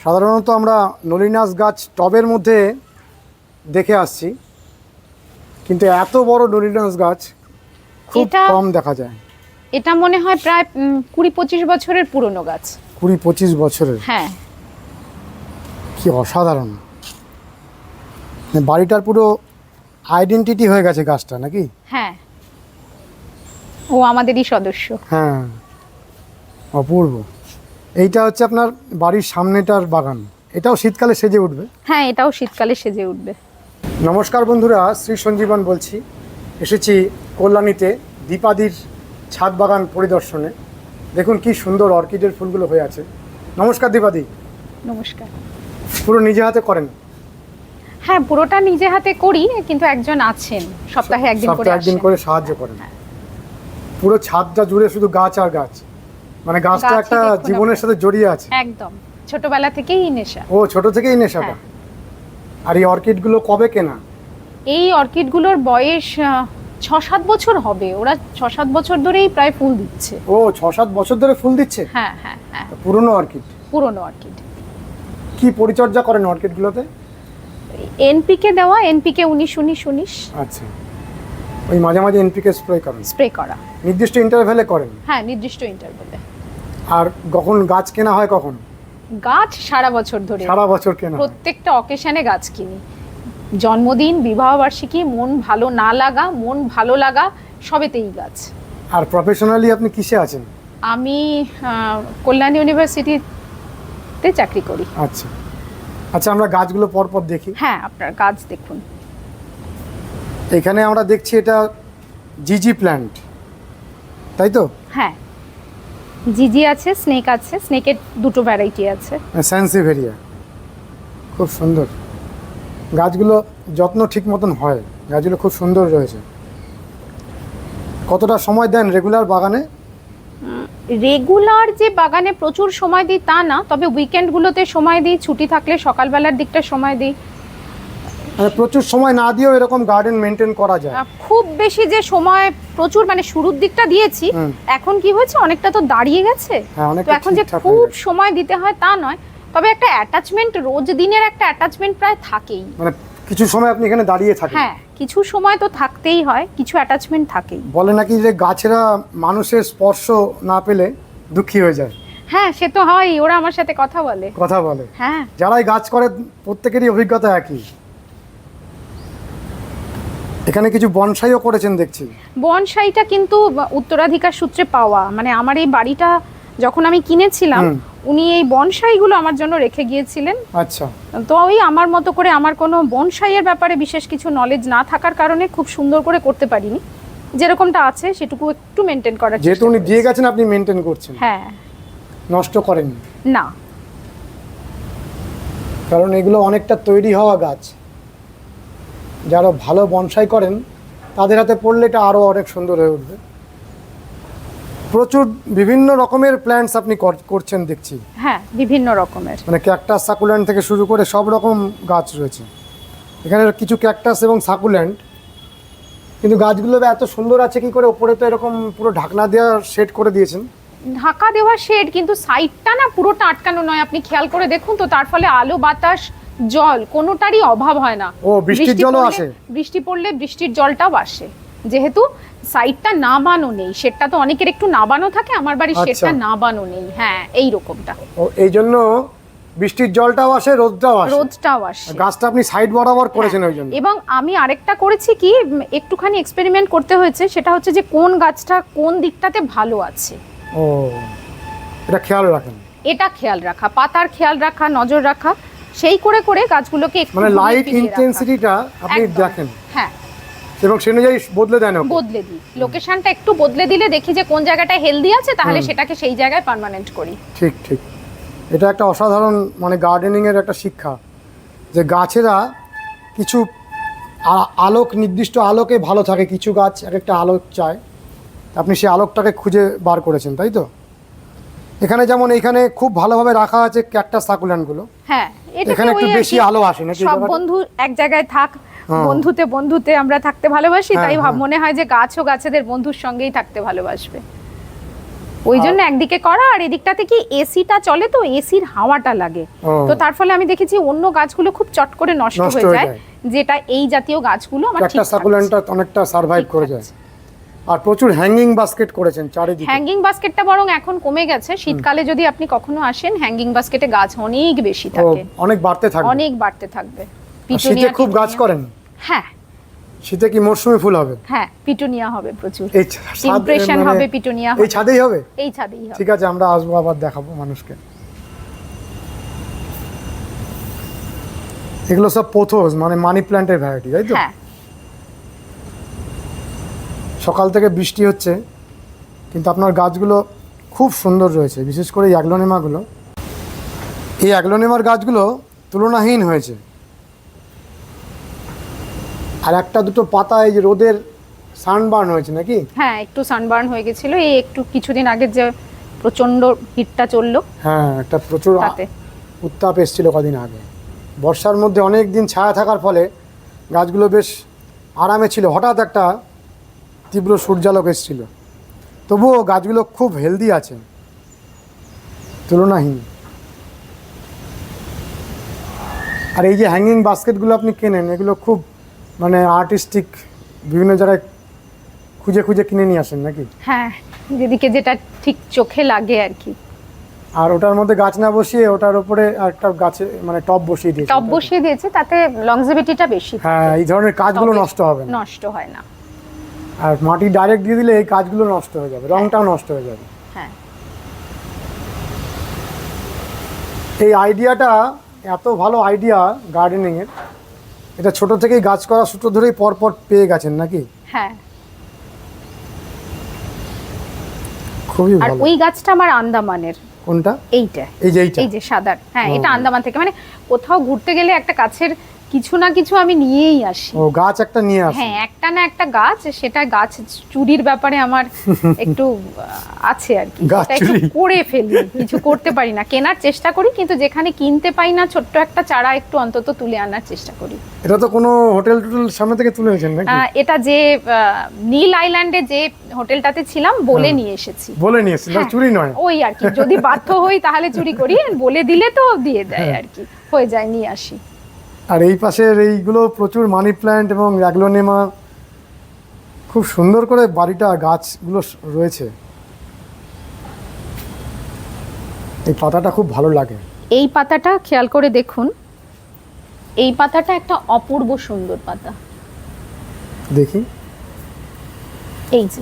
সাধারণত আমরা নলিনাস গাছ টবের মধ্যে দেখে আসছি, কিন্তু এত বড় নলিনাস গাছ খুব কম দেখা যায়। এটা মনে হয় প্রায় 20-25 বছরের পুরনো গাছ। 20-25 বছরের? হ্যাঁ। কি অসাধারণ! বাড়িটার পুরো আইডেন্টিটি হয়ে গেছে গাছটা, নাকি? হ্যাঁ, ও আমাদেরই সদস্য। হ্যাঁ, অপূর্ব। এইটা হচ্ছে আপনার বাড়ির সামনেটার বাগান, এটাও শীতকালে সেজে উঠবে। হ্যাঁ, এটাও শীতকালে সেজে উঠবে। নমস্কার বন্ধুরা, শ্রী সঞ্জীবন বলছি। এসেছি কল্যাণীতে দীপাদির ছাদ বাগান পরিদর্শনে। দেখুন কি সুন্দর অর্কিডের ফুলগুলো হয়ে আছে। নমস্কার দীপাদি। নমস্কার। পুরো নিজে হাতে করেন? হ্যাঁ, পুরোটা নিজে হাতে করি, কিন্তু একজন আছেন সপ্তাহে একদিন করে সাহায্য করেন। পুরো ছাদটা জুড়ে শুধু গাছ আর গাছ, মানে গাছটা একটা জীবনের সাথে জড়িয়ে আছে একদম। ছোটবেলা থেকেই নেশা। ও, ছোট থেকেই নেশাটা। আর এই অর্কিডগুলো কবে কেনা? এই অর্কিডগুলোর বয়স 6-7 বছর হবে। ওরা 6-7 বছর ধরেই প্রায় ফুল দিচ্ছে। ও, 6-7 বছর ধরে ফুল দিচ্ছে? হ্যাঁ হ্যাঁ হ্যাঁ। পুরনো অর্কিড? পুরনো অর্কিড। কি পরিচর্যা করেন অর্কিডগুলোতে? এনপিকে দেওয়া, এনপিকে 19-19-19। আচ্ছা, ওই মাঝে মাঝে এনপিকে স্প্রে করা নির্দিষ্ট ইন্টারভ্যালে করেন? হ্যাঁ, নির্দিষ্ট ইন্টারভ্যালে। আর কখন গাছ কেনা হয়? কখন? গাছ সারা বছর ধরে, সারা বছর কেনা। প্রত্যেকটা অকেশনে গাছ কিনি। জন্মদিন, বিবাহবার্ষিকী, মন ভালো না লাগা, মন ভালো লাগা, সবেতেই গাছ। আর প্রফেশনালি আপনি কিসে আছেন? আমি কল্যাণী ইউনিভার্সিটিতে চাকরি করি। আচ্ছা আচ্ছা, আমরা গাছগুলো পরপর দেখি। হ্যাঁ, আপনার গাছ দেখুন। এখানে আমরা দেখছি এটা জিজি প্ল্যান্ট, তাই তো? হ্যাঁ, জিজি আছে, স্নেক আছে। স্নেকের দুটো ভ্যারাইটি আছে। স্যানসিভেরিয়া, খুব সুন্দর। গাছগুলো যত্ন ঠিক মতন হয়, গাছগুলো খুব সুন্দর রয়েছে। কতটা সময় দেন রেগুলার বাগানে? রেগুলার যে বাগানে প্রচুর সময় দিই তা না, তবে উইকেন্ডগুলোতে সময় দিই, ছুটি থাকলে সকালবেলার দিকটা সময় দিই। মানে প্রচুর সময় না দিয়েও এরকম গার্ডেন মেনটেন করা যায়? খুব বেশি যে সময় প্রচুর, মানে শুরুর দিকটা দিয়েছি, এখন কি হয়েছে অনেকটা তো দাঁড়িয়ে গেছে, তো এখন যে খুব সময় দিতে হয় তা নয়, তবে একটা অ্যাটাচমেন্ট, রোজ দিনের একটা অ্যাটাচমেন্ট প্রায় থাকেই। মানে কিছু সময় আপনি এখানে দাঁড়িয়ে থাকেন? হ্যাঁ, কিছু সময় তো থাকতেই হয়, কিছু অ্যাটাচমেন্ট থাকেই। বলে নাকি যে গাছেরা মানুষের স্পর্শ না পেলে দুঃখী হয়ে যায়। হ্যাঁ, সে তো হয়, ওরা আমার সাথে কথা বলে। হ্যাঁ, যারাই গাছ করে প্রত্যেকেরই অভিজ্ঞতা একই। এখানে কিছু বনসাইও করেছেন দেখছি। বনসাইটা কিন্তু উত্তরাধিকার সূত্রে পাওয়া, মানে আমার এই বাড়িটা যখন আমি কিনেছিলাম, উনি এই বনসাইগুলো আমার জন্য রেখে গিয়েছিলেন। আচ্ছা। তো ওই আমার মতো করে, আমার কোনো বনসাইয়ের ব্যাপারে বিশেষ কিছু নলেজ না থাকার কারণে খুব সুন্দর করে করতে পারিনি। যেরকমটা আছে সেটুকু একটু মেনটেন করার চেষ্টা। যেহেতু উনি দিয়ে গেছেন, আপনি মেনটেন করছেন? হ্যাঁ। নষ্ট করেন না, কারণ এগুলো অনেকটা তৈরি হওয়া গাছ। যারা ভালো বনসাই করেন তাদের হাতে পড়লে এটা আরও অনেক সুন্দর হয়ে উঠবে। প্রচুর বিভিন্ন রকমের প্ল্যান্টস আপনি করছেন দেখছি। হ্যাঁ, বিভিন্ন রকমের, মানে ক্যাকটাস, সাকুল্যান্ট থেকে শুরু করে সব রকম গাছ রয়েছে এখানে। কিছু ক্যাকটাস এবং সাকুল্যান্ট, কিন্তু গাছগুলো এত সুন্দর আছে কি করে? ওপরে তো এরকম পুরো ঢাকনা দেওয়া শেড করে দিয়েছেন। ঢাকা দেওয়া শেড, কিন্তু সাইডটা না পুরোটা আটকানো নয়। আপনি খেয়াল করে দেখুন তো, তার ফলে আলো, বাতাস, জল কোনোটারই অভাব হয় না। ও, বৃষ্টির জলও আসে? বৃষ্টি পড়লে বৃষ্টির জলটাও আসে, যেহেতু সাইডটা নাবানো নেই। শেডটা তো অনেকের একটু নাবানো থাকে, আমার বাড়ির শেডটা নাবানো নেই। হ্যাঁ, এই রকমটা। ও, এই জন্য বৃষ্টির জলটাও আসে, রোদটাও আসে। গাছটা আপনি সাইড বরাবর করেছেন ওই জন্য। এবং আমি আরেকটা করেছি কি, একটুখানি এক্সপেরিমেন্ট করতে হয়েছে, সেটা হচ্ছে যে কোন গাছটা কোন দিকটাতে ভালো আছে। ও, এটা খেয়াল রাখেন? এটা খেয়াল রাখা, পাতার খেয়াল রাখা, নজর রাখা, সেই করে করে গাছগুলোকে একটু, মানে লাইট ইন্টেন্সিটিটা আপনি দেখেন। হ্যাঁ, এবং সেই অনুযায়ী বদলে দেন? বদলে দিই, লোকেশনটা একটু বদলে দিলে দেখি যে কোন জায়গাটা হেলদি আছে, তাহলে সেটাকে সেই জায়গায় পার্মানেন্ট করি। ঠিক ঠিক, এটা একটা অসাধারণ মানে গার্ডেনিংয়ের একটা শিক্ষা, যে গাছেরা কিছু আলোক, নির্দিষ্ট আলোকে ভালো থাকে। কিছু গাছ এক একটা আলোক চায়, আপনি সেই আলোকটাকে খুঁজে বার করেছেন, তাই তো? এখানে যেমন এইখানে খুব ভালোভাবে রাখা আছে ক্যাকটাস, সাকুল্যান্টগুলো। হ্যাঁ, এখানে একটু বেশি আলো আসে নাকি? সব বন্ধু এক জায়গায় থাক, বন্ধুতে আমরা থাকতে ভালোবাসি, তাই মনে হয় যে গাছও গাছেদের বন্ধুর সঙ্গেই থাকতে ভালোবাসবে। ওই জন্য একদিকে করা, আর এদিকটাতে কি এসিটা চলে, তো এসির হাওয়াটা লাগে, তো তার ফলে আমি দেখেছি অন্য গাছগুলো খুব চট করে নষ্ট হয়ে যায়, যেটা এই জাতীয় গাছগুলো আমার ঠিক সাকুলেন্টটা অনেকটা সার্ভাইভ করে যায়। আর প্রচুর হ্যাঙ্গিং বাস্কেট করেছেন চারিদিকে। হ্যাঙ্গিং বাস্কেটটা বরং এখন কমে গেছে, শীতকালে যদি আপনি কখনো আসেন হ্যাঙ্গিং বাস্কেটে গাছ অনেক বেশি থাকে, অনেক বাড়তে থাকবে, অনেক বাড়তে থাকবে। শীতে খুব গাছ করেন? হ্যাঁ, শীতে কি মরশুমি ফুল হবে? হ্যাঁ, পিটুনিয়া হবে প্রচুর, এই ইমপ্রেশন হবে, পিটুনিয়া হবে। এই ছাদেই হবে? এই ছাদেই হবে। ঠিক আছে, আমরা আসবো, আবার দেখাবো মানুষকে। এগুলো সব পোথোস, মানে মানি প্ল্যান্টের ভ্যারাইটি, তাই তো? হ্যাঁ। সকাল থেকে বৃষ্টি হচ্ছে, কিন্তু আপনার গাছগুলো খুব সুন্দর রয়েছে, বিশেষ করে এই অ্যাগ্লোনেমাগুলো। এই অ্যাগ্লোনেমার গাছগুলো তুলনাহীন হয়েছে। আর একটা দুটো পাতা এই যে রোদের সানবার্ন হয়েছে নাকি? হ্যাঁ, একটু সানবার্ন হয়ে গেছিল এই একটু কিছুদিন আগে, যে প্রচন্ড হিটটা চললো। হ্যাঁ, একটা প্রচুর উত্তাপ এসেছিল কদিন আগে। বর্ষার মধ্যে অনেক দিন ছায়া থাকার ফলে গাছগুলো বেশ আরামে ছিল, হঠাৎ একটা তীব্র সূর্যালোক এসেছিল, তবুও গাছগুলো খুব হেলদি আছে, তুলনাহীন। আর এই যে হ্যাঙ্গিং বাস্কেটগুলো আপনি কেনেন, এগুলো খুব মানে আর্টিস্টিক, বিভিন্ন জায়গায় খুঁজে খুঁজে কিনে নিয়ে আসেন নাকি? হ্যাঁ, যেদিকে যেটা ঠিক চোখে লাগে আর কি। আর ওটার মধ্যে গাছ না বসিয়ে ওটার উপরে একটা গাছে মানে টব বসিয়ে দিয়েছে, তাতে লংজিভিটিটা বেশি। হ্যাঁ, এই ধরনের কাজগুলো নষ্ট হবে না, নষ্ট হয় না। আর মাটি ডাইরেক্ট দিয়ে দিলে এই কাজগুলো নষ্ট হয়ে যাবে, রংটাও নষ্ট হয়ে যাবে। হ্যাঁ, এই আইডিয়াটা এত ভালো আইডিয়া গার্ডেনিং এর, এটা ছোট থেকেই গাছ করা সূত্র ধরেই পরপর পেয়ে গেছেন নাকি? হ্যাঁ, খুবই আর ভালো। ওই গাছটা আমার আন্দামানের। কোনটা? এইটা, এই যে সাদা। হ্যাঁ, এটা আন্দামান থেকে, মানে কোথাও ঘুরতে গেলে একটা গাছের কিছু না কিছু আমি নিয়েই আসি। ও, গাছ একটা নিয়ে আসি? হ্যাঁ, একটা না একটা গাছ, সেটা গাছ চুরির ব্যাপারে আমার একটু আছে আর কি, একটু করে ফেলি, কিছু করতে পারি না, কেনার চেষ্টা করি, কিন্তু যেখানে কিনতে পাই না ছোট্ট একটা চারা একটু অন্তত তুলে আনার চেষ্টা করি। এটা তো কোনো হোটেল সামনে থেকে তুলে এনেছেন নাকি? এটা যে নীল আইল্যান্ডে যে হোটেলটাতে ছিলাম বলে নিয়ে এসেছি। বলে নিয়ে এসেছি, চুরি নয়। ওই আর কি, যদি বাধ্য হই তাহলে চুরি করি, বলে দিলে তো দিয়ে দেয় আর কি, হয়ে যায়, নিয়ে আসি। আর এই পাশের এইগুলো প্রচুর মানি প্ল্যান্ট এবং অ্যাগ্লোনেমা, খুব সুন্দর করে বাড়িটা গাছগুলো রয়েছে। এই পাতাটা খুব ভালো লাগে। এই পাতাটা খেয়াল করে দেখুন, এই পাতাটা একটা অপূর্ব সুন্দর পাতা। দেখি, এই যে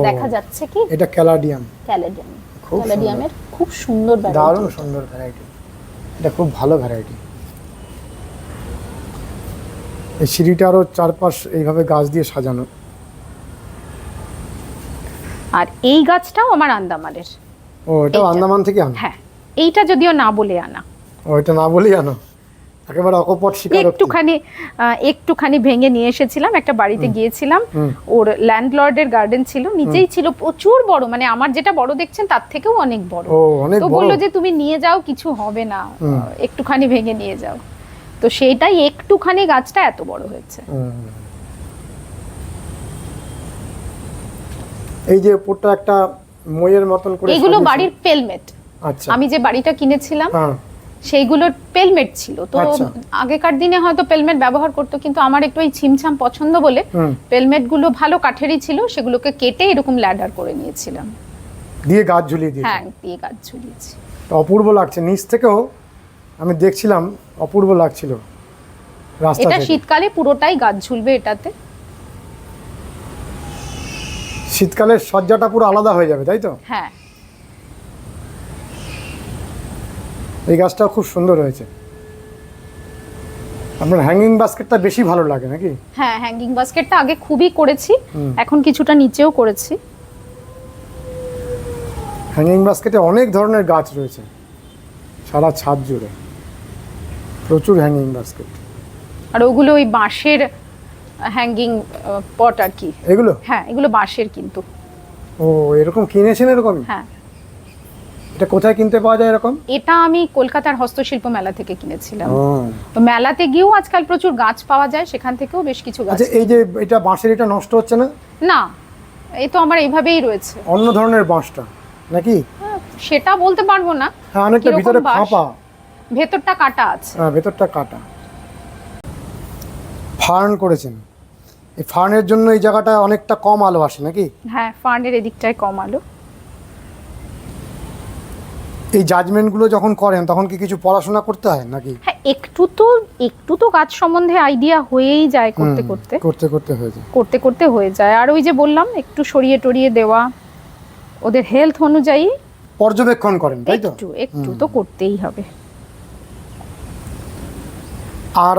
দেখা যাচ্ছে কি, এটা ক্যালাডিয়াম। ক্যালাডিয়ামের খুব সুন্দর ভ্যারাইটি, দারুণ সুন্দর ভ্যারাইটি, এটা খুব ভালো ভ্যারাইটি। এই সিঁড়িটা আরো চারপাশ এইভাবে গাছ দিয়ে সাজানো। আর এই গাছটাও আমার আন্দামানের। ও, এটা আন্দামান থেকে আনা? হ্যাঁ, এইটা যদিও না বলে আনা। ও, এটা না বলেই আনো, একেবারে অকপট স্বীকারোক্তি। একটুখানি ভেঙে নিয়ে এসেছিলাম, একটা বাড়িতে গিয়েছিলাম, ওর ল্যান্ডলর্ডের গার্ডেন ছিল, নিচেই ছিল, প্রচুর বড়, মানে আমার যেটা বড় দেখছেন তার থেকেও অনেক বড়। তো বললো যে তুমি নিয়ে যাও, কিছু হবে না, একটুখানি ভেঙে নিয়ে যাও, তো সেইটাই একটুখানি গাছটা এত বড় হয়েছে। এই যে উপরটা একটা মইয়ের মতন করে, এগুলো বাড়ির পেলমেট। আচ্ছা, আমি যে বাড়িটা কিনেছিলাম সেইগুলোর পেলমেট ছিল, তো আগেকার দিনে হয়তো পেলমেট ব্যবহার করতো, কিন্তু আমার একটু এই ছিমছাম পছন্দ বলে পেলমেট গুলো ভালো কাঠেরই ছিল, সেগুলোকে কেটে এরকম ল্যাডার করে নিয়েছিলাম, দিয়ে গাছ ঝুলিয়ে দিয়েছি। হ্যাঁ, দিয়ে গাছ ঝুলিয়েছি। অপূর্ব লাগছে, নিচ থেকেও আমি দেখছিলাম, অপূর্ব লাগছিল। এটা শীতকালে পুরোটাই গাছ ঝুলবে এটাতে, শীতকালে সজ্জাটা পুরো আলাদা হয়ে যাবে, তাই তো? হ্যাঁ, এই গাছটাও খুব সুন্দর হয়েছে। আপনার হ্যাঙ্গিং বাস্কেটটা বেশি ভালো লাগে নাকি? হ্যাঁ, হ্যাঙ্গিং বাস্কেটটা আগে খুবই করেছি, এখন কিছুটা নিচেও করেছি। হ্যাঙ্গিং বাস্কেটে অনেক ধরনের গাছ রয়েছে, সারা ছাদ জুড়ে প্রচুর হ্যাঙ্গিং বাস্কেট। আর ওগুলো ওই বাঁশের হ্যাঙ্গিং পট আর কি, এগুলো? হ্যাঁ, এগুলো বাঁশের কিন্তু। ও, এরকম কিনেছেন? এরকম? হ্যাঁ। এটা কোথায় কিনতে পাওয়া যায় এরকম? এটা আমি কলকাতার হস্তশিল্প মেলা থেকে কিনেছিলাম। তো মেলাতে গিয়েও আজকাল প্রচুর গাছ পাওয়া যায়, সেখান থেকেও বেশ কিছু গাছ। আচ্ছা, এই যে এটা বাঁশের, এটা নষ্ট হচ্ছে না? না, এই তো আমার এইভাবেই রয়েছে। অন্য ধরনের বাঁশটা? নাকি? সেটা বলতে পারবো না। হ্যাঁ, অনেকটা কিরকম ভিতরে বাঁশ? ফাঁপা। ভেতরটা কাটা আছে। হ্যাঁ, ভেতরটা কাটা। ফার্ন করেছেন, এই ফার্নের জন্য এই জায়গাটা অনেকটা কম আলো আসে নাকি? হ্যাঁ, ফার্নের এদিকটায় কম আলো। এই জাজমেন্টগুলো যখন করেন তখন কি কিছু পড়াশোনা করতে হয় নাকি? হ্যাঁ, একটু তো গাছ সম্বন্ধে আইডিয়া হয়েই যায় করতে করতে হয়ে যায়। আর ওই যে বললাম একটু সরিয়ে টরিয়ে দেওয়া, ওদের হেলথ অনুযায়ী পর্যবেক্ষণ করেন, তাই তো? একটু তো করতেই হবে। আর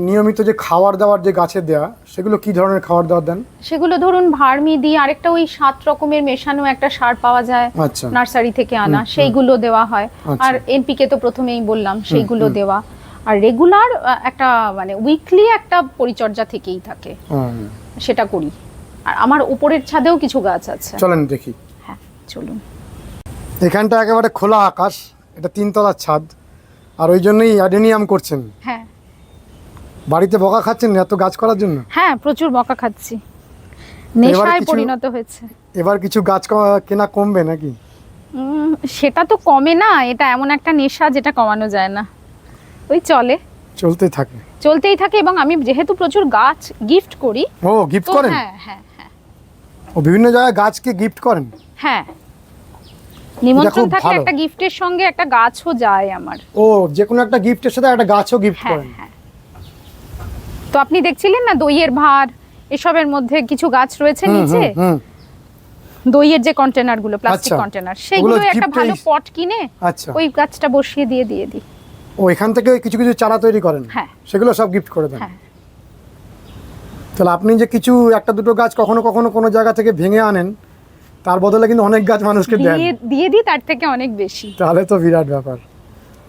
নিয়মিত যে খাবার দাবার যে গাছের দেওয়া, সেগুলো কি ধরনের খাবার দাবার দেন? সেগুলো ধরুন ভার্মি দিই, আরেকটা ওই 7 রকমের মেশানো একটা সার পাওয়া যায় নার্সারি থেকে আনা, সেইগুলো দেওয়া হয়। আর এনপিকে তো প্রথমেই বললাম, সেইগুলো দেওয়া। আর রেগুলার একটা মানে উইকলি একটা পরিচর্যা থেকেই থাকে, সেটা করি। আর আমার উপরের ছাদেও কিছু গাছ আছে, চলেন দেখি। হ্যাঁ চলুন। এখানটা একেবারে খোলা আকাশ, এটা 3 তলার ছাদ, আর ওই জন্যই অ্যাডেনিয়াম করছেন। হ্যাঁ, বাড়িতে বকা খাচ্ছেন এত গাছ করার জন্য? হ্যাঁ, প্রচুর বকা খাচ্ছি, নেশায় পরিণত হয়েছে। এবার কিছু গাছ কেনা কমবে নাকি? সেটা তো কমে না, এটা এমন একটা নেশা যেটা কমানো যায় না, ওই চলতেই থাকে। এবং আমি যেহেতু প্রচুর গাছ গিফট করি। ও, গিফট করেন? হ্যাঁ হ্যাঁ হ্যাঁ। ও, বিভিন্ন জায়গায় গাছকে গিফট করেন? হ্যাঁ, নিমন্ত্রণ থাকলে একটা গিফটের সঙ্গে একটা গাছও যায় আমার। ও, যে কোনো একটা গিফটের সাথে একটা গাছও গিফট করেন? হ্যাঁ। তো আপনি দেখছিলেন না দইয়ের ভার, এসবের মধ্যে কিছু গাছ রয়েছে নিচে, দইয়ের যে কন্টেনার গুলো, প্লাস্টিক কন্টেনার, সেইগুলো একটা ভালো পট কিনে ওই গাছটা বসিয়ে দিয়ে দিই। ও, এখান থেকে কিছু কিছু চারা তৈরি করেন? হ্যাঁ, সেগুলো সব গিফট করে দেন? হ্যাঁ। তাহলে আপনি যে কিছু একটা দুটো গাছ কখনো কখনো কোনো জায়গা থেকে ভেঙে আনেন, তার বদলে কিন্তু অনেক গাছ মানুষকে দিয়ে দিই, তার থেকে অনেক বেশি। তাহলে তো বিরাট ব্যাপার।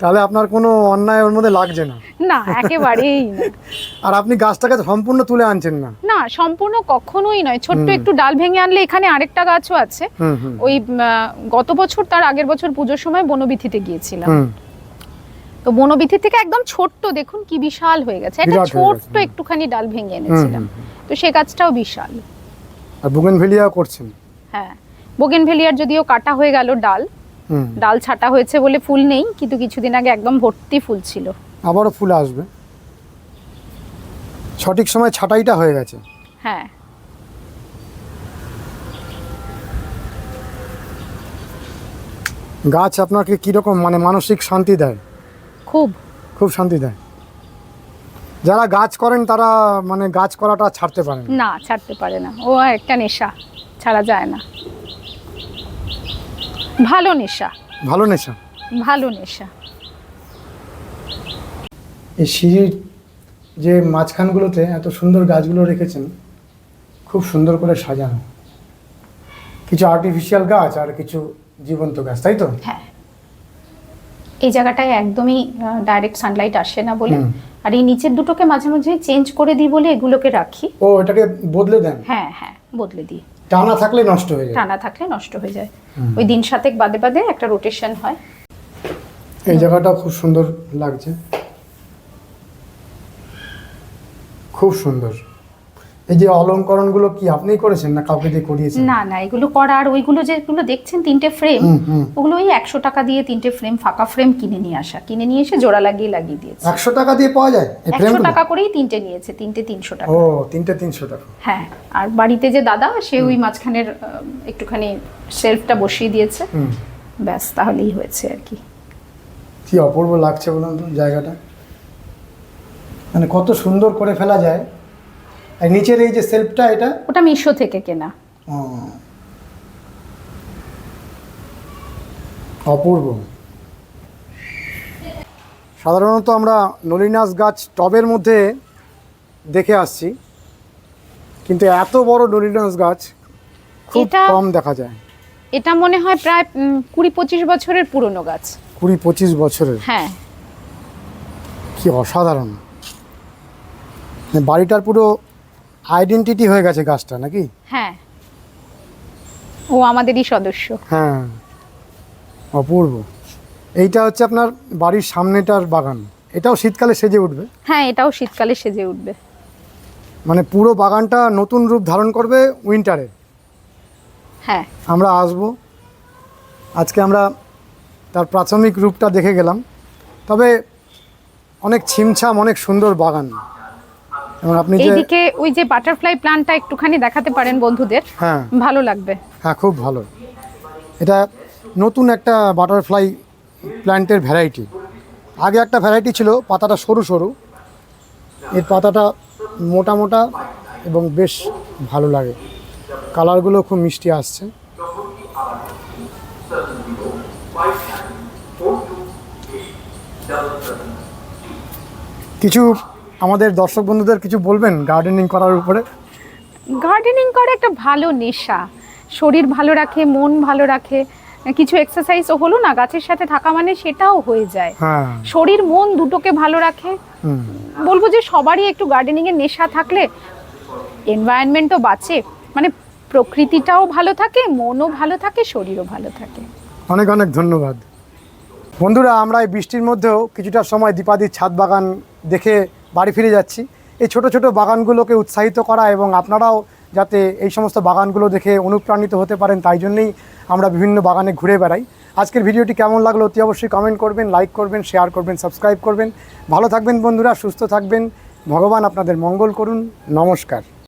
তাহলে আপনার কোনো অন্যায় ওর মধ্যে লাগছে না? না, একেবারেই না। আর আপনি গাছটাকে সম্পূর্ণ তুলে আনছেন না? না, সম্পূর্ণ কখনোই নয়। ছোট্ট একটু ডাল ভেঙে আনলে, এখানে আরেকটা গাছও আছে। ওই গত বছর তার আগের বছর পুজোর সময় বনবিথিতে গিয়েছিলাম, তো বনবিথি থেকে একদম ছোট্ট, দেখুন কি বিশাল হয়ে গেছে। একটা ছোট্ট একটুখানি ডাল ভেঙে এনেছিলাম, তো সেই গাছটাও বিশাল। আর বোগেনভেলিয়াও করছেন? হ্যাঁ, বোগেনভেলিয়ার যদিও কাটা হয়ে গেল ডাল ছাটা হয়েছে বলে ফুল নেই, কিন্তু কিছুদিন আগে একদম ভর্তি ফুল ছিল। আবারও ফুল আসবে, সঠিক সময় ছাটাইটা হয়ে গেছে। হ্যাঁ। গাছ আপনাকে কিরকম মানে মানসিক শান্তি দেয়? খুব শান্তি দেয়। যারা গাছ করেন তারা মানে গাছ করাটা ছাড়তে পারে না, ছাড়তে পারে না। ও একটা নেশা, ছাড়া যায় না। ভালো নেশা। এই সিঁড়ির যে মাঝখানগুলোতে এত সুন্দর গাছগুলো রেখেছেন, খুব সুন্দর করে সাজানো, কিছু আর্টিফিশিয়াল গাছ আর কিছু জীবন্ত গাছ, তাই তো? হ্যাঁ, এই জায়গাটায় একদমই ডাইরেক্ট সানলাইট আসে না বলে, আর এই নিচের দুটোকে মাঝে মাঝে চেঞ্জ করে দিই বলে এগুলোকে রাখি। ও, এটাকে বদলে দেন? হ্যাঁ হ্যাঁ, বদলে দিই। টানা থাকলে নষ্ট হয়ে যায়। ওই দিন সাতেক বাদে বাদে একটা রোটেশন হয়। এই জায়গাটাও খুব সুন্দর লাগছে, খুব সুন্দর। এই যে অলংকরণগুলো কি আপনিই করেছেন না কাউকে দিয়ে করিয়েছেন? না না, এগুলো করা। আর ওইগুলো যেগুলো দেখছেন 3টে ফ্রেম, ওগুলো ওই 100 টাকা দিয়ে 3টে ফ্রেম, ফাঁকা ফ্রেম কিনে নিয়ে এসে জোড়া লাগিয়ে দিয়েছে। 100 টাকা দিয়ে পাওয়া যায়? 100 টাকা করেই 3টে নিয়েছে, 3টে 300 টাকা। ও, 3টে 300 টাকা। হ্যাঁ, আর বাড়িতে যে দাদা, সে ওই মাঝখানের একটুখানি সেলফটা বসিয়ে দিয়েছে, ব্যাস, তাহলেই হয়েছে আর কি। কি অপূর্ব লাগছে বলুন তো জায়গাটা, মানে কত সুন্দর করে ফেলা যায়। আর নিচের এই যে সেলফটা, ওটা মিশো থেকে কেনা। অপূর্ব। সাধারণত আমরা নলিনাস গাছ টবের মধ্যে দেখে আসছি, কিন্তু এত বড় নলিনাস গাছ খুব কম দেখা যায়। এটা মনে হয় প্রায় 20-25 বছরের পুরনো গাছ। 20-25 বছরের? হ্যাঁ। কি অসাধারণ, বাড়িটার পুরো আইডেন্টিটি হয়ে গেছে গাছটা নাকি? হ্যাঁ, ও আমাদেরই সদস্য। হ্যাঁ, অপূর্ব। এইটা হচ্ছে আপনার বাড়ির সামনেটার বাগান, এটাও শীতকালে সেজে উঠবে? হ্যাঁ, এটাও শীতকালে সেজে উঠবে। মানে পুরো বাগানটা নতুন রূপ ধারণ করবে উইন্টারে। হ্যাঁ, আমরা আসবো, আজকে আমরা তার প্রাথমিক রূপটা দেখে গেলাম, তবে অনেক ছিমছাম, অনেক সুন্দর বাগান। এবং আপনি যে এইদিকে ওই যে বাটারফ্লাই প্ল্যান্টটা একটুখানি দেখাতে পারেন বন্ধুদের, হ্যাঁ ভালো লাগবে। হ্যাঁ, খুব ভালো। এটা নতুন একটা বাটারফ্লাই প্ল্যান্টের ভ্যারাইটি। আগে একটা ভ্যারাইটি ছিল পাতাটা সরু সরু, এর পাতাটা মোটা মোটা এবং বেশ ভালো লাগে। কালারগুলো খুব মিষ্টি আসছে। কিছু আমাদের দর্শক বন্ধুদের কিছু বলবেন গার্ডেনিং করার উপরে? গার্ডেনিং করা একটা ভালো নেশা, শরীর ভালো রাখে, মন ভালো রাখে, কিছু এক্সারসাইজও হলো না, গাছের সাথে থাকা মানে সেটাও হয়ে যায়। হ্যাঁ, শরীর মন দুটোকে ভালো রাখে। বলবো যে সবারই একটু গার্ডেনিং এর নেশা থাকলে এনভায়রনমেন্টও বাঁচে, মানে প্রকৃতিটাও ভালো থাকে, মনও ভালো থাকে, শরীরও ভালো থাকে। অনেক অনেক ধন্যবাদ। বন্ধুরা, আমরা এই বৃষ্টির মধ্যেও কিছুটা সময় দীপাদির ছাদ বাগান দেখে বাড়ি ফিরে যাচ্ছি। এই ছোট ছোট বাগানগুলোকে উৎসাহিত করা এবং আপনারাও যাতে এই সমস্ত বাগানগুলো দেখে অনুপ্রাণিত হতে পারেন, তাই জন্যই আমরা বিভিন্ন বাগানে ঘুরে বেড়াই। আজকের ভিডিওটি কেমন লাগলো অতি অবশ্যই কমেন্ট করবেন, লাইক করবেন, শেয়ার করবেন, সাবস্ক্রাইব করবেন। ভালো থাকবেন বন্ধুরা, সুস্থ থাকবেন। ভগবান আপনাদের মঙ্গল করুন। নমস্কার।